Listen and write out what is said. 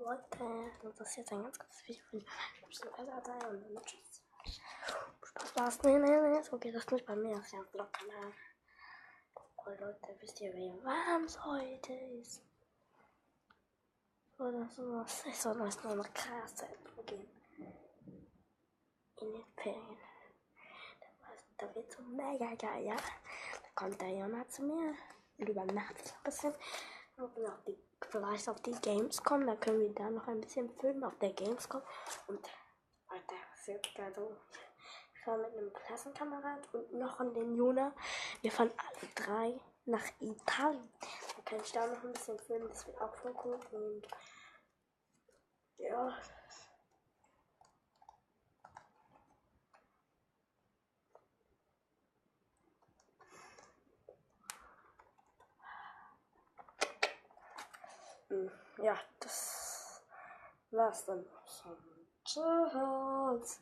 Leute, das ist jetzt ein ganz kurzes Video von mir. Und dann tschüss. Spaß war's. Nee, so geht das nicht bei mir. Das ist ja ein Vlog-Kanal. Oh Leute, wisst ihr, wie warm es heute ist? Oder sowas. Ich soll euch nur noch krass Zeit gehen. In den Ferien. Da wird so mega geil, ja. Da kommt der Jona zu mir und übernachtet ein bisschen. Vielleicht auf die Gamescom, da können wir da noch ein bisschen filmen auf der Gamescom. Und Alter, das wird geil so. Ich war mit einem Klassenkamerad und noch an den Jona. Wir fahren alle drei nach Italien. Da kann ich da noch ein bisschen filmen, das wird auch voll cool. Und ja. Ja, das war's dann. Tschüss.